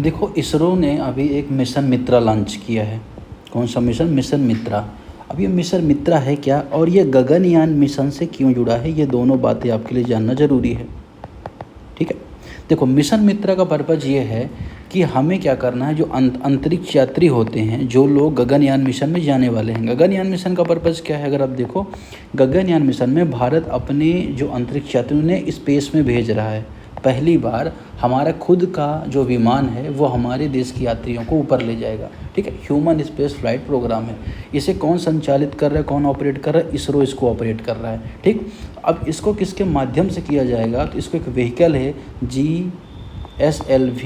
देखो, इसरो ने अभी एक मिशन मित्रा लॉन्च किया है। कौन सा मिशन? मिशन मित्रा। अब ये मिशन मित्रा है क्या, और ये गगनयान मिशन से क्यों जुड़ा है, ये दोनों बातें आपके लिए जानना ज़रूरी है। ठीक है, देखो मिशन मित्रा का पर्पज़ ये है कि हमें क्या करना है, जो अंतरिक्ष यात्री होते हैं, जो लोग गगनयान मिशन में जाने वाले हैं। गगनयान मिशन का पर्पज़ क्या है, अगर आप देखो, गगनयान मिशन में भारत अपने जो अंतरिक्ष यात्रियों ने स्पेस में भेज रहा है। पहली बार हमारा खुद का जो विमान है वो हमारे देश के यात्रियों को ऊपर ले जाएगा। ठीक है, ह्यूमन स्पेस फ्लाइट प्रोग्राम है। इसे कौन संचालित कर रहा है, कौन ऑपरेट कर रहा है? इसरो इसको ऑपरेट कर रहा है। ठीक, अब इसको किसके माध्यम से किया जाएगा, तो इसको एक व्हीकल है GSLV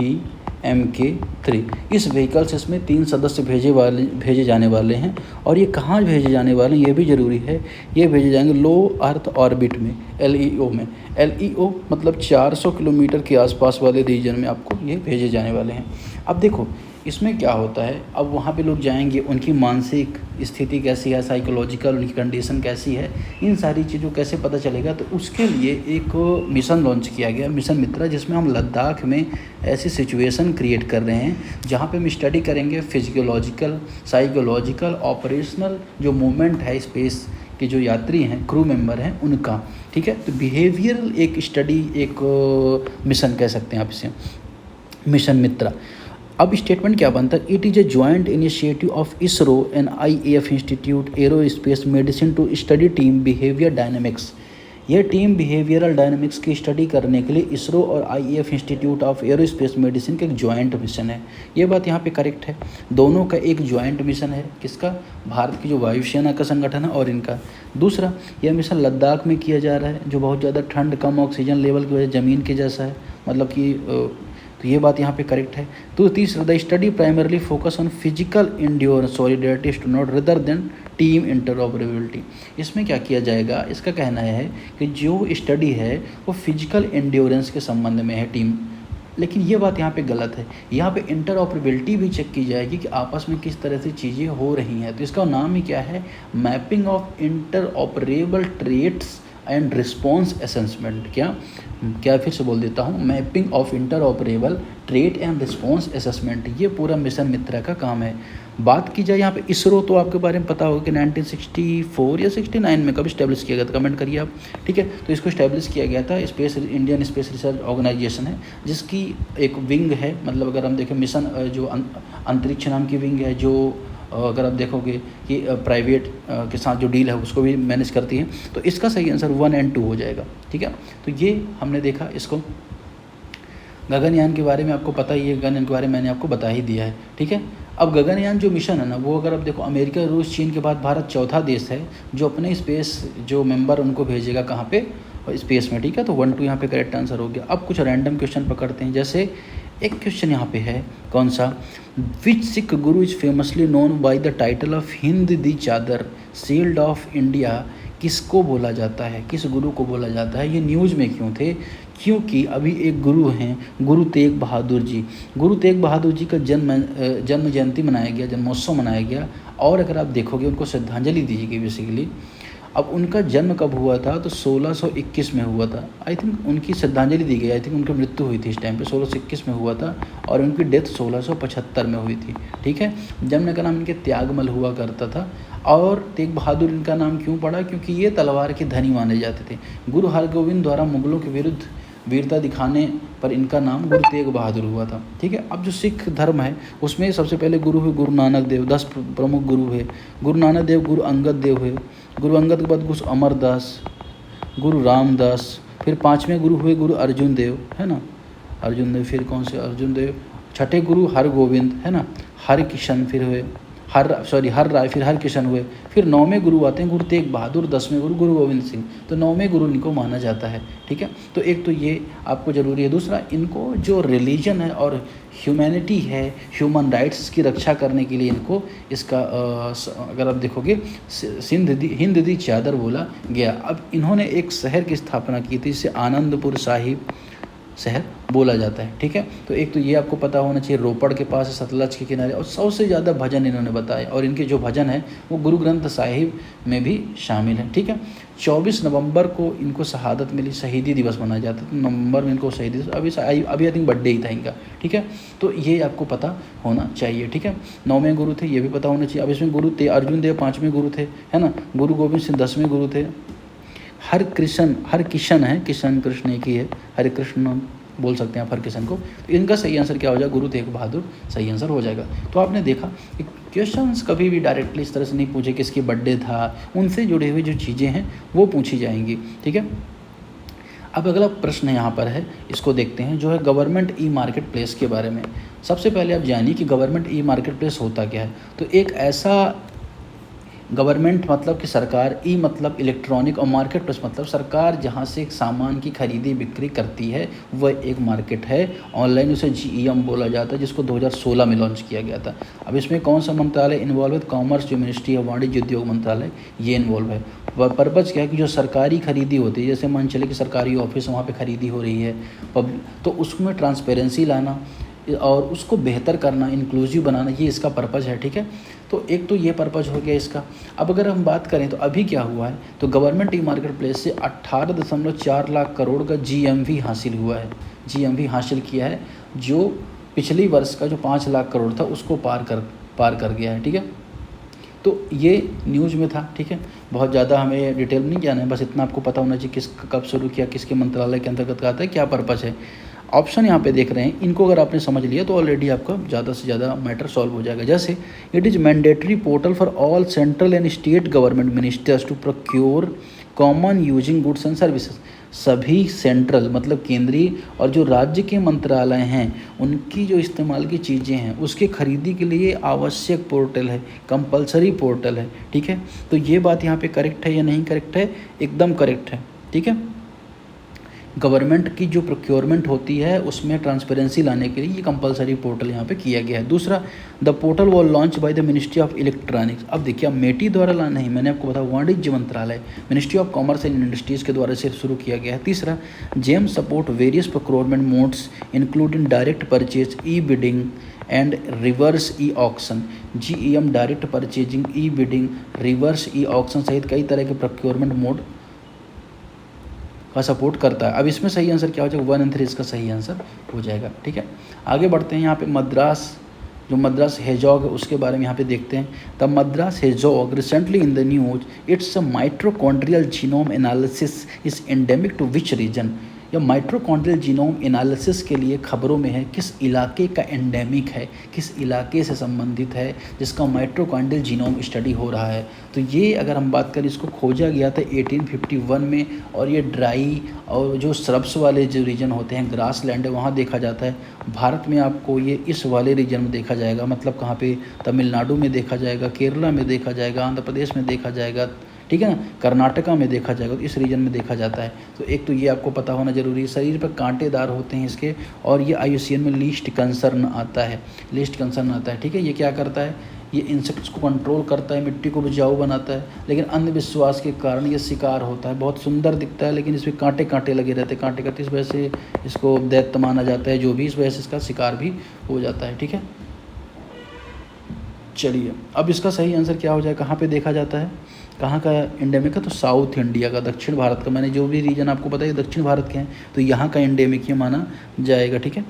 MK3। इस व्हीकल से इसमें 3 सदस्य भेजे जाने वाले हैं। और ये कहाँ भेजे जाने वाले हैं ये भी ज़रूरी है। ये भेजे जाएंगे लो अर्थ ऑर्बिट में, LEO में। LEO मतलब 400 किलोमीटर के आसपास वाले रीजन में आपको ये भेजे जाने वाले हैं। अब देखो इसमें क्या होता है, अब वहाँ पे लोग जाएंगे, उनकी मानसिक स्थिति कैसी है, साइकोलॉजिकल उनकी कंडीशन कैसी है, इन सारी चीज़ों कैसे पता चलेगा। तो उसके लिए एक मिशन लॉन्च किया गया, मिशन मित्रा, जिसमें हम लद्दाख में ऐसी सिचुएशन क्रिएट कर रहे हैं जहाँ पे हम स्टडी करेंगे फिजियोलॉजिकल, साइकोलॉजिकल, ऑपरेशनल जो मूवमेंट है स्पेस के जो यात्री हैं, क्रू मेंबर हैं, उनका। ठीक है, तो बिहेवियरल एक स्टडी, एक मिशन कह सकते हैं आप इसे, मिशन मित्रा। अब स्टेटमेंट क्या बनता है, it is a joint initiative of ISRO and IAF institute aerospace medicine to study team behaviour dynamics. यह टीम बिहेवियरल डायनेमिक्स की स्टडी करने के लिए इसरो और IAF institute of aerospace medicine का एक जॉइंट मिशन है। ये बात यहाँ पे करेक्ट है, दोनों का एक जॉइंट मिशन है। किसका? भारत की जो वायुसेना का संगठन है और इनका। दूसरा, यह मिशन लद्दाख में किया जा रहा है, जो बहुत ज़्यादा ठंड, कम ऑक्सीजन लेवल की वजह से ज़मीन के जैसा है, मतलब कि तो ये बात यहाँ पे करेक्ट है। तो तीसरा, the study primarily focus on physical endurance solidarity astronaut rather than team interoperability. इसमें क्या किया जाएगा, इसका कहना है कि जो स्टडी है वो फिजिकल इंड्योरेंस के संबंध में है टीम। लेकिन ये बात यहाँ पे गलत है, यहाँ पे इंटरऑपरेबिलिटी भी चेक की जाएगी कि आपस में किस तरह से चीज़ें हो रही हैं। तो इसका नाम ही क्या है, mapping of interoperable traits and response assessment. क्या फिर से बोल देता हूँ, mapping of interoperable trait and response assessment, ये पूरा मिशन मित्रा का काम है। बात की जाए यहाँ पे इसरो, तो आपके बारे में पता होगा कि 1964 या 69 में कब इस्टेब्लिश किया गया था, कमेंट करिए आप। ठीक है, तो इसको इस्टेब्लिश किया गया था, इंडियन स्पेस रिसर्च ऑर्गेनाइजेशन है, जिसकी एक विंग है, मतलब अगर हम देखें मिशन जो अंतरिक्ष नाम की विंग है, जो अगर आप देखोगे कि प्राइवेट के साथ जो डील है उसको भी मैनेज करती है। तो इसका सही आंसर 1 और 2 हो जाएगा। ठीक है, तो ये हमने देखा इसको। गगनयान के बारे में आपको पता ही है, गगनयान के बारे में मैंने आपको बता ही दिया है। ठीक है, अब गगनयान जो मिशन है ना, वो अगर आप देखो, अमेरिका, रूस, चीन के बाद भारत चौथा देश है जो अपने स्पेस जो मेंबर उनको भेजेगा कहाँ पे, स्पेस में। ठीक है, तो 1 2 यहाँ पे करेक्ट आंसर हो गया। अब कुछ रैंडम क्वेश्चन पकड़ते हैं, जैसे एक क्वेश्चन यहाँ पे है, कौन सा, which Sikh guru is famously known by the title of Hind दी चादर शील्ड ऑफ इंडिया। किसको बोला जाता है, किस गुरु को बोला जाता है? ये न्यूज़ में क्यों थे? क्योंकि अभी एक गुरु हैं, गुरु तेग बहादुर जी। गुरु तेग बहादुर जी का जन्म जयंती मनाया गया, जन्मोत्सव मनाया गया, और अगर आप देखोगे उनको श्रद्धांजलि दी गई बेसिकली। अब उनका जन्म कब हुआ था, तो 1621 में हुआ था। आई थिंक उनकी श्रद्धांजलि दी गई, आई थिंक उनकी मृत्यु हुई थी इस टाइम पे 1621 में हुआ था, और उनकी डेथ 1675 में हुई थी। ठीक है, जन्म का नाम इनके त्यागमल हुआ करता था। और तेग बहादुर इनका नाम क्यों पड़ा, क्योंकि ये तलवार के धनी माने जाते थे। गुरु हरगोविंद द्वारा मुगलों के विरुद्ध वीरता दिखाने पर इनका नाम गुरु तेग बहादुर हुआ था। ठीक है, अब जो सिख धर्म है उसमें सबसे पहले गुरु हुए गुरु नानक देव, 10 प्रमुख गुरु हुए। गुरु नानक देव, गुरु अंगद देव हुए, गुरु अंगद के बाद गुरु अमरदास, गुरु रामदास, फिर 5वें गुरु हुए गुरु अर्जुन देव, है ना, अर्जुन देव, फिर कौन से अर्जुन देव, छठे गुरु हरगोविंद, है ना, हर किशन फिर हुए, हर राय, फिर हर किशन हुए, फिर 9वें गुरु आते हैं गुरु तेग बहादुर, 10वें गुरु गुरु गोविंद सिंह। तो 9वें गुरु इनको माना जाता है। ठीक है, तो एक तो ये आपको ज़रूरी है। दूसरा, इनको जो रिलीजन है और ह्यूमैनिटी है, ह्यूमन राइट्स की रक्षा करने के लिए इनको इसका अगर आप देखोगे हिंद दी चादर बोला गया। अब इन्होंने एक शहर की स्थापना की थी, जिसे आनंदपुर साहिब शहर बोला जाता है। ठीक है, तो एक तो ये आपको पता होना चाहिए, रोपड़ के पास है, सतलज के किनारे, और सबसे ज़्यादा भजन इन्होंने बताए, और इनके जो भजन है वो गुरु ग्रंथ साहिब में भी शामिल है। ठीक है, 24 नवंबर को इनको शहादत मिली, शहीदी दिवस मनाया जाता है, तो नवंबर में इनको शहीदी दिवस, अभी आई थिंक बर्थडे ही था इनका। ठीक है, तो ये आपको पता होना चाहिए। ठीक है, 9वें गुरु थे, ये भी पता होना चाहिए। अब इसमें गुरु थे अर्जुन देव 5वें गुरु थे, है ना, गुरु गोविंद सिंह 10वें गुरु थे, हर किशन है, किशन कृष्ण एक ही है, हरे कृष्ण बोल सकते हैं आप हर किशन को। तो इनका सही आंसर क्या हो जाएगा, गुरु तेग बहादुर सही आंसर हो जाएगा। तो आपने देखा कि क्वेश्चंस कभी भी डायरेक्टली इस तरह से नहीं पूछे किसकी बर्थडे था, उनसे जुड़े हुए जो चीज़ें हैं वो पूछी जाएंगी। ठीक है, अब अगला प्रश्न यहाँ पर है, इसको देखते हैं, जो है गवर्नमेंट ई मार्केट प्लेस के बारे में। सबसे पहले आप जानिए कि गवर्नमेंट ई मार्केट प्लेस होता क्या है। तो एक ऐसा गवर्नमेंट मतलब कि सरकार, ई मतलब इलेक्ट्रॉनिक, और मार्केट प्लेस मतलब सरकार जहाँ से एक सामान की खरीदी बिक्री करती है वह एक मार्केट है। ऑनलाइन उसे GEM बोला जाता है, जिसको 2016 में लॉन्च किया गया था। अब इसमें कौन सा मंत्रालय इन्वॉल्व है, कॉमर्स, जो मिनिस्ट्री है वाणिज्य उद्योग मंत्रालय, ये इन्वॉल्व है। पर्पज़ क्या है कि जो सरकारी खरीदी होती है, जैसे मान चले कि सरकारी ऑफिस वहाँ पे खरीदी हो रही है तो उसमें ट्रांसपेरेंसी लाना और उसको बेहतर करना, इंक्लूसिव बनाना, ये इसका पर्पज़ है। ठीक है, तो एक तो ये पर्पज़ हो गया इसका। अब अगर हम बात करें तो अभी क्या हुआ है, तो गवर्नमेंट ई मार्केट प्लेस से 18.4 लाख करोड़ का GMV हासिल हुआ है, GMV हासिल किया है, जो पिछली वर्ष का जो 5 लाख करोड़ था उसको पार कर गया है। ठीक है, तो ये न्यूज़ में था। ठीक है, बहुत ज़्यादा हमें डिटेल नहीं जाना है, बस इतना आपको पता होना चाहिए किस कब शुरू किया, किसके मंत्रालय के अंतर्गत आता है, क्या पर्पज़ है। ऑप्शन यहाँ पे देख रहे हैं, इनको अगर आपने समझ लिया तो ऑलरेडी आपका ज़्यादा से ज़्यादा मैटर सॉल्व हो जाएगा। जैसे it is mandatory portal for all central and state government ministers to procure common using goods and services. सभी सेंट्रल मतलब केंद्रीय और जो राज्य के मंत्रालय हैं उनकी जो इस्तेमाल की चीज़ें हैं उसके खरीदी के लिए आवश्यक पोर्टल है, कंपलसरी पोर्टल है। ठीक है, तो ये बात यहाँ पे करेक्ट है या नहीं करेक्ट है, एकदम करेक्ट है। ठीक है, गवर्नमेंट की जो प्रोक्योरमेंट होती है उसमें ट्रांसपेरेंसी लाने के लिए ये कंपलसरी पोर्टल यहाँ पे किया गया है। दूसरा, the portal was launch by the ministry of electronics. अब देखिए, अब मेटी द्वारा लाना नहीं, मैंने आपको बताया वाणिज्य मंत्रालय, ministry of commerce and industries के द्वारा से शुरू किया गया है। तीसरा, GeM support various procurement modes including direct purchase, e bidding and reverse e auction. GEM direct purchasing, e bidding, reverse e auction सहित कई तरह के प्रोक्योरमेंट मोड का सपोर्ट करता है। अब इसमें सही आंसर क्या हो जाएगा, 1 और 3 इसका सही आंसर हो जाएगा। ठीक है, आगे बढ़ते हैं। यहाँ पे मद्रास, जो मद्रास हेजॉग है उसके बारे में यहाँ पे देखते हैं। The Madras hedgehog recently in the news, it's a mitochondrial genome analysis is endemic to which region. या माइट्रोकॉन्ड्रियल जीनोम एनालिसिस के लिए खबरों में है किस इलाके का एंडेमिक है, किस इलाके से संबंधित है जिसका माइट्रोकॉन्ड्रियल जीनोम स्टडी हो रहा है। तो ये अगर हम बात करें, इसको खोजा गया था 1851 में, और ये ड्राई और जो श्रब्स वाले जो रीजन होते हैं, ग्रास लैंड है, वहाँ देखा जाता है। भारत में आपको ये इस वाले रीजन में देखा जाएगा, मतलब कहाँ पे, तमिलनाडु में देखा जाएगा, केरला में देखा जाएगा, आंध्र प्रदेश में देखा जाएगा, ठीक है ना, कर्नाटका में देखा जाएगा, तो इस रीजन में देखा जाता है। तो एक तो ये आपको पता होना जरूरी है। शरीर पर कांटेदार होते हैं इसके, और ये IUCN में लीस्ट कंसर्न आता है, लीस्ट कंसर्न आता है। ठीक है, ये क्या करता है, ये इंसेक्ट्स को कंट्रोल करता है, मिट्टी को उपजाऊ बनाता है, लेकिन अंधविश्वास के कारण ये शिकार होता है। बहुत सुंदर दिखता है लेकिन इसमें कांटे कांटे लगे रहते हैं, कांटे कांटे, इस वजह से इसको दैत्य माना जाता है, जो भी, इस वजह से इसका शिकार भी हो जाता है। ठीक है, चलिए अब इसका सही आंसर क्या हो जाए, कहाँ पे देखा जाता है, कहाँ का एंडेमिक है, तो साउथ इंडिया का, दक्षिण भारत का। मैंने जो भी रीजन आपको बताया दक्षिण भारत के हैं, तो यहाँ का एंडेमिक ही माना जाएगा। ठीक है,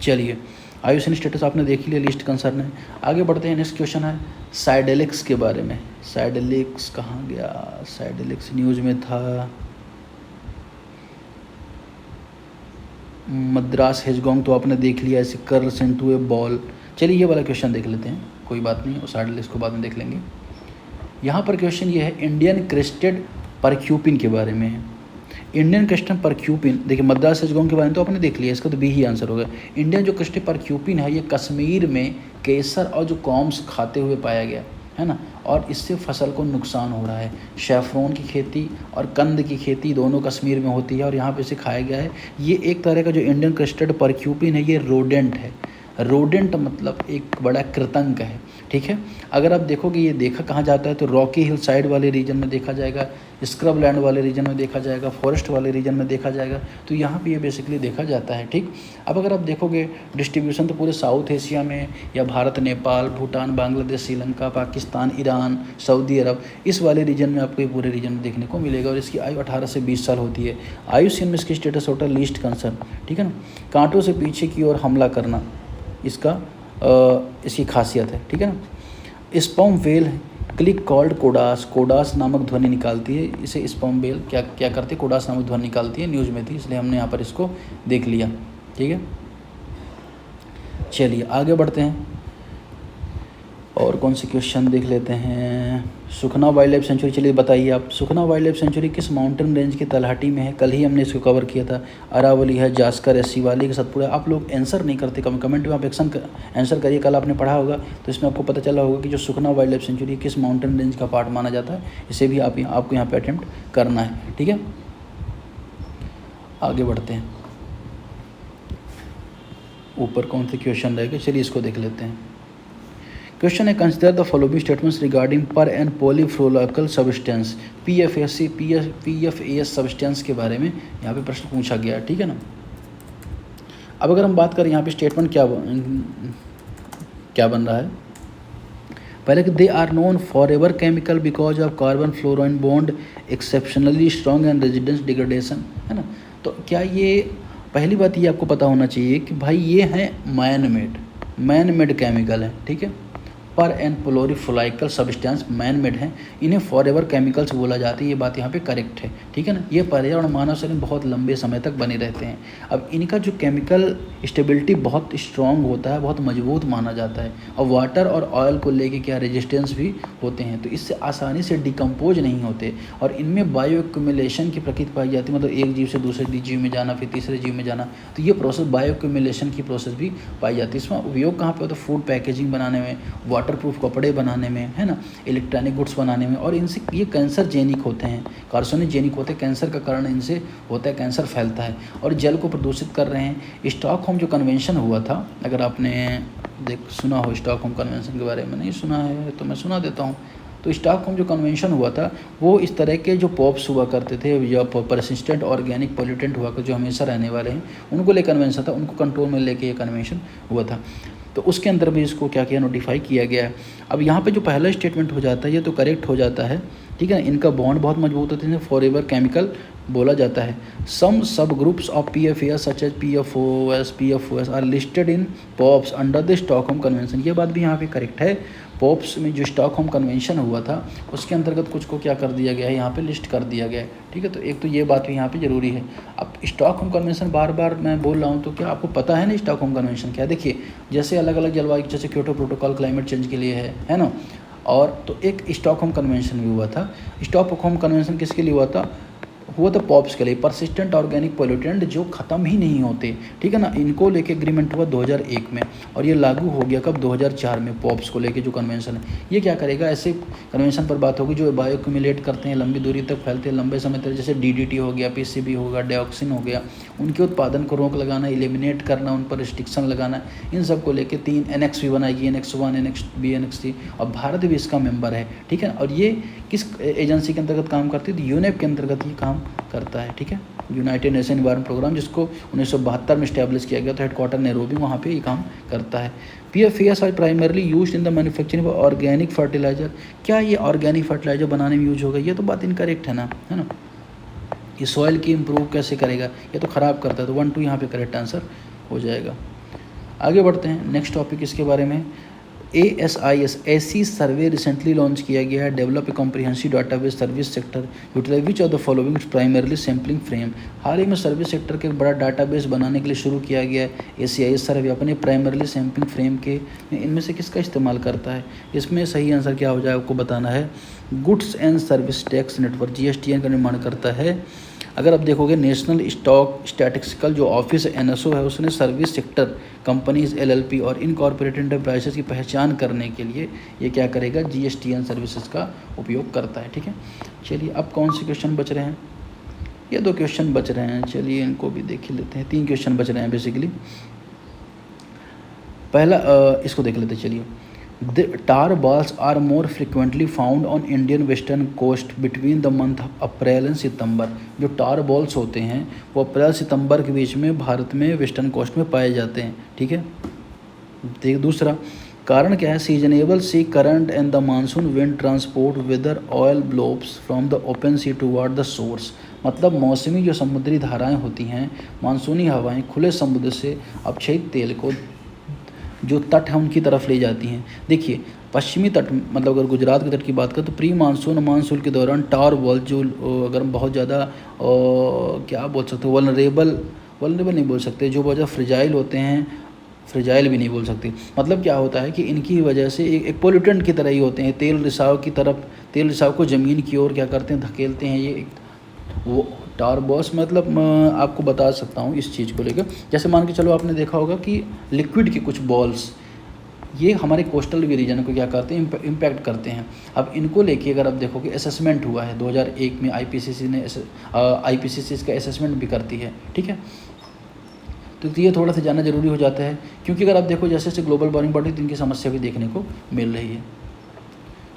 चलिए IUCN स्टेटस आपने देख लिया, लिस्ट कंसर्न है। आगे बढ़ते हैं, नेक्स्ट क्वेश्चन है साइडेलिक्स के बारे में। साइडेलिक्स कहाँ गया, साइडेलिक्स न्यूज़ में था। मद्रास हेजगोंग तो आपने देख लिया, ऐसे curl sent to a ball. चलिए ये वाला क्वेश्चन देख लेते हैं, कोई बात नहीं, और साइडेलिक्स को बाद में देख लेंगे। यहाँ पर क्वेश्चन ये है, इंडियन क्रेस्टेड परक्यूपिन के बारे में है। इंडियन क्रेस्टेड परक्यूपिन, देखिए मद्रास हेजगोंग के बारे में तो आपने देख लिया, इसका तो B ही आंसर होगा। इंडियन जो क्रेस्टेड परक्यूपिन है, ये कश्मीर में केसर और जो कॉम्स खाते हुए पाया गया है ना, और इससे फसल को नुकसान हो रहा है। शेफ्रॉन की खेती और कंद की खेती दोनों कश्मीर में होती है, और यहाँ पे इसे खाया गया है। ये एक तरह का जो इंडियन क्रेस्टेड परक्यूपिन है, ये रोडेंट है, रोडेंट मतलब एक बड़ा कृतंक है, ठीक है। अगर आप देखोगे ये देखा कहाँ जाता है तो रॉकी हिल साइड वाले रीजन में देखा जाएगा, स्क्रब लैंड वाले रीजन में देखा जाएगा, फॉरेस्ट वाले रीजन में देखा जाएगा, तो यहाँ पे ये बेसिकली देखा जाता है, ठीक। अब अगर आप देखोगे डिस्ट्रीब्यूशन तो पूरे साउथ एशिया में या भारत, नेपाल, भूटान, बांग्लादेश, श्रीलंका, पाकिस्तान, ईरान, सऊदी अरब, इस वाले रीजन में आपको ये पूरे रीजन में देखने को मिलेगा। और इसकी आयु 18 से 20 साल होती है। आयुष्य में इसकी स्टेटस होता है लीस्ट कंसर्न, ठीक है ना। कांटों से पीछे की ओर हमला करना इसकी खासियत है, ठीक है ना। स्पर्म वेल क्लिक कॉल्ड कोडास, कोडास नामक ध्वनि निकालती है। इसे स्पर्म वेल क्या करती है, कोडास नामक ध्वनि निकालती है। न्यूज़ में थी इसलिए हमने यहाँ पर इसको देख लिया, ठीक है। चलिए आगे बढ़ते हैं और कौन से क्वेश्चन देख लेते हैं। सुखना वाइल्ड लाइफ सेंचुरी, चलिए बताइए आप, सुखना वाइल्ड लाइफ सेंचुरी किस माउंटेन रेंज की तलहटी में है। कल ही हमने इसको कवर किया था। अरावली है, जास्कर है, शिवालिक, सतपुड़ा। आप लोग आंसर नहीं करते, कमेंट में आप आंसर करिए। कल आपने पढ़ा होगा तो इसमें आपको पता चला होगा कि जो सुखना वाइल्ड लाइफ सेंचुरी किस माउंटेन रेंज का पार्ट माना जाता है। इसे भी आपको यहाँ पर अटैम्प्ट करना है, ठीक है। आगे बढ़ते हैं, ऊपर कौन से क्वेश्चन रहेगा, चलिए इसको देख लेते हैं। क्वेश्चन है, consider the following statements regarding पर एंड पॉलीफ्लोरोअल्काइल सब्सटेंस, PFAS सब्सटेंस के बारे में यहाँ पे प्रश्न पूछा गया है, ठीक है ना। अब अगर हम बात करें यहाँ पे स्टेटमेंट क्या बन रहा है, पहले कि they are known for ever chemical because of carbon fluorine bond exceptionally strong and residence degradation, है ना। तो क्या ये पहली बात ये आपको पता होना चाहिए कि भाई ये हैं मैन मेड केमिकल है, ठीक है। पर एंड पोलोरीफ्लोराइकल सब्सटेंस मैन मेड हैं, इन्हें फॉर एवर केमिकल्स बोला जाता है। ये बात यहाँ पे करेक्ट है, ठीक है ना। ये पर्यावरण मानव शरीर में बहुत लंबे समय तक बने रहते हैं। अब इनका जो केमिकल स्टेबिलिटी बहुत स्ट्रॉन्ग होता है, बहुत मजबूत माना जाता है। और वाटर और ऑयल को लेके क्या रेजिस्टेंस भी होते हैं, तो इससे आसानी से डिकम्पोज नहीं होते। और इनमें बायो एक्यूमुलेशन की प्रकृति पाई जाती है, मतलब एक जीव से दूसरे जीव में जाना, फिर तीसरे जीव में जाना, तो ये प्रोसेस बायो एक्यूमुलेशन की प्रोसेस भी पाई जाती है। इसमें उपयोग कहाँ पे होता है, फूड पैकेजिंग बनाने में, वाटरप्रूफ कपड़े बनाने में, है ना, इलेक्ट्रॉनिक गुड्स बनाने में। और इनसे ये कैंसर जेनिक होते हैं, कार्सिनोजेनिक होते हैं, कैंसर का कारण इनसे होता है, कैंसर फैलता है। और जल को प्रदूषित कर रहे हैं। स्टॉकहोम जो कन्वेंशन हुआ था, अगर आपने सुना हो स्टॉकहोम कन्वेंशन के बारे में, नहीं सुना है तो मैं सुना देता हूँ। तो स्टॉकहोम जो कन्वेंशन हुआ था वो इस तरह के जो पॉप्स हुआ करते थे या परसिस्टेंट ऑर्गेनिक पॉल्यूटेंट हुआ कर जो हमेशा रहने वाले हैं, उनको ले कन्वेंशन था, उनको कंट्रोल में लेके ये कन्वेंशन हुआ था। तो उसके अंदर भी इसको क्या किया, नोटिफाई किया गया है। अब यहाँ पे जो पहला स्टेटमेंट हो जाता है ये तो करेक्ट हो जाता है, ठीक है ना। इनका बॉन्ड बहुत मजबूत होते हैं, फॉर एवर केमिकल बोला जाता है। Some sub groups of PFAS such as PFOS are listed in POPs under the Stockholm convention. ये बात भी यहाँ पे करेक्ट है। पॉप्स में जो स्टॉकहोम कन्वेंशन हुआ था उसके अंतर्गत कुछ को क्या कर दिया गया है, यहाँ पे लिस्ट कर दिया गया है, ठीक है। तो एक तो ये बात भी यहाँ पे ज़रूरी है। अब स्टॉकहोम कन्वेंशन बार बार मैं बोल रहा हूँ, तो क्या आपको पता है ना स्टॉकहोम कन्वेंशन क्या। देखिए जैसे अलग अलग जलवायु, जैसे क्योटो प्रोटोकॉल क्लाइमेट चेंज के लिए है ना, और तो एक स्टॉकहोम कन्वेंशन भी हुआ था। स्टॉकहोम कन्वेंशन किसके लिए हुआ था पॉप्स के लिए, परसिस्टेंट ऑर्गेनिक पोल्यूटेंट जो ख़त्म ही नहीं होते, ठीक है ना। इनको लेके एग्रीमेंट हुआ 2001 में और ये लागू हो गया कब, 2004 में। पॉप्स को लेके जो कन्वेंशन है ये क्या करेगा, ऐसे कन्वेंशन पर बात होगी जो बायो एक्यूमुलेट करते हैं, लंबी दूरी तक फैलते हैं, लंबे समय तक, जैसे DDT हो गया, PCB होगा, डाइऑक्सिन हो गया, उनके उत्पादन को रोक लगाना, एलिमिनेट करना, उन पर रिस्ट्रिक्शन लगाना, इन सब को लेके 3 NX भी बनाएगी, NX 1, NX B, NX C, और भारत भी इसका मेंबर है, ठीक है। और ये किस एजेंसी के अंतर्गत काम करती है, तो यूनेप के अंतर्गत ये काम करता है, ठीक है। यूनाइटेड नेशन एनवायरनमेंट प्रोग्राम, जिसको 1972 में स्टैब्लिश किया गया था, हेडक्वार्टर नैरोबी, वहाँ पे ये काम करता है। PFAS are primarily used in the manufacturing of organic fertiliser. क्या ये ऑर्गेनिक फर्टिलाइजर बनाने में यूज होगा, ये तो बात इनकरेक्ट है ना, है ना। ये सॉइल की इम्प्रूव कैसे करेगा, ये तो ख़राब करता है, तो 1 2 यहाँ पे करेक्ट आंसर हो जाएगा। आगे बढ़ते हैं, नेक्स्ट टॉपिक इसके बारे में। ASIS ऐसी सर्वे रिसेंटली लॉन्च किया गया है, develop a comprehensive database service sector utilise which of the following primarily sampling frame. हाल ही में सर्विस सेक्टर के एक बड़ा डाटाबेस बनाने के लिए शुरू किया गया है ACIS सर्वे, अपने प्राइमरली सैम्पलिंग फ्रेम के इनमें से किसका इस्तेमाल करता है। इसमें सही आंसर क्या हो जाए आपको बताना है। Goods and service tax network GSTN का निर्माण करता है। अगर आप देखोगे नेशनल स्टॉक स्टैटिस्टिकल जो ऑफिस NSO है, उसने सर्विस सेक्टर कंपनीज LLP और इनकॉर्पोरेटेड एंटरप्राइजेस की पहचान करने के लिए ये क्या करेगा, GSTN सर्विसेज का उपयोग करता है, ठीक है। चलिए अब कौन से क्वेश्चन बच रहे हैं, ये 2 क्वेश्चन बच रहे हैं, चलिए इनको भी देख ही लेते हैं। 3 क्वेश्चन बच रहे हैं बेसिकली। पहला इसको देख लेते चलिए। The tar balls are more frequently found on Indian western coast between the month of April and September. जो टार बॉल्स होते हैं वो अप्रैल सितंबर के बीच में भारत में वेस्टर्न कोस्ट में पाए जाते हैं, ठीक है। देख दूसरा कारण क्या है, seasonable sea current and the monsoon wind transport weather oil blobs from the open sea toward the source. मतलब मौसमी जो समुद्री धाराएं होती हैं, मानसूनी हवाएं खुले समुद्र से अक्षयित तेल को जो तट है उनकी तरफ ले जाती हैं। देखिए पश्चिमी तट, मतलब अगर गुजरात के तट की बात करें तो प्री मानसून मानसून के दौरान टार बॉल जो अगर बहुत ज़्यादा क्या बोल सकते हो, वल्नरेबल नहीं बोल सकते, जो बहुत ज़्यादा फ्रिजाइल होते हैं, फ्रिजाइल भी नहीं बोल सकते। मतलब क्या होता है कि इनकी वजह से एक पोल्यूटेंट की तरह ही होते हैं, तेल रिसाव को ज़मीन की ओर क्या करते हैं, धकेलते हैं। ये वो टार बॉल्स, मतलब मैं आपको बता सकता हूँ इस चीज़ को लेकर। जैसे मान के चलो आपने देखा होगा कि लिक्विड के कुछ बॉल्स ये हमारे कोस्टल रीजन को क्या करते हैं, इम्पैक्ट करते हैं। अब इनको लेके अगर आप देखोगे असेसमेंट हुआ है 2001 में, आईपीसीसी इसका असेसमेंट भी करती है, ठीक है। तो ये थोड़ा सा जानना जरूरी हो जाता है, क्योंकि अगर आप देखो जैसे जैसे ग्लोबल वार्मिंग बढ़ रही है तो इनकी समस्या भी देखने को मिल रही है।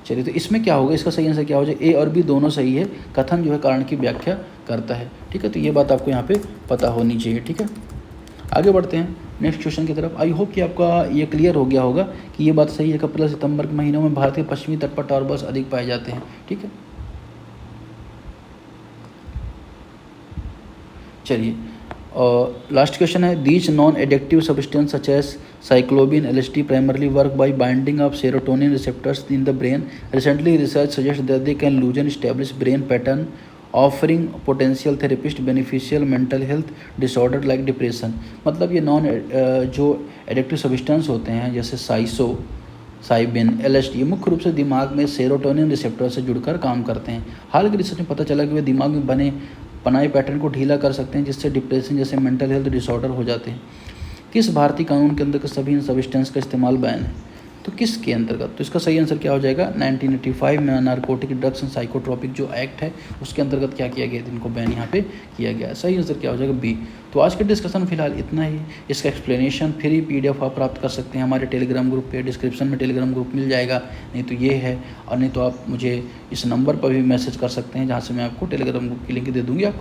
चलिए, तो इसमें क्या होगा, इसका सही आंसर क्या हो जाए, ए और बी दोनों सही है। कथन जो है कारण की व्याख्या करता है, ठीक है। तो ये बात आपको यहाँ पे पता होनी चाहिए, ठीक है। आगे बढ़ते हैं नेक्स्ट क्वेश्चन की तरफ। आई होप कि आपका ये क्लियर हो गया होगा कि ये बात सही है कि अप्रैल सितंबर के महीनों में भारत के पश्चिमी तट पर टार बॉल्स अधिक पाए जाते हैं, ठीक है। चलिए, लास्ट क्वेश्चन है, these non addictive substance such as psilocybin LSD primarily work by binding of serotonin receptors in the brain. Recently research suggest that they can loosen establish brain pattern offering potential therapist beneficial mental health disorder like depression. मतलब ये जो addictive substance होते हैं जैसे Saibin LSD, मुख्य रूप से दिमाग में सेरोटोनिन रिसेप्टर से जुड़कर काम करते हैं। हाल के रिसर्च में पता चला कि वे दिमाग में बनाए पैटर्न को ढीला कर सकते हैं, जिससे डिप्रेशन जैसे मेंटल हेल्थ डिसऑर्डर हो जाते हैं। किस भारतीय कानून के अंदर सभी इन सब्सटेंस का इस्तेमाल बैन है, तो किसके अंतर्गत, तो इसका सही आंसर क्या हो जाएगा, 1985 में नारकोटिक ड्रग्स एंड साइकोट्रोपिक जो एक्ट है उसके अंतर्गत क्या किया गया, इनको बैन यहाँ पे किया गया। सही आंसर क्या हो जाएगा, बी। तो आज के डिस्कशन फिलहाल इतना ही। इसका एक्सप्लेनेशन फ्री PDF आप प्राप्त कर सकते हैं हमारे टेलीग्राम ग्रुप पे, डिस्क्रिप्शन में टेलीग्राम ग्रुप मिल जाएगा, नहीं तो ये है, और नहीं तो आप मुझे इस नंबर पर भी मैसेज कर सकते हैं जहाँ से मैं आपको टेलीग्राम ग्रुप की लिंक दे दूँगी। आप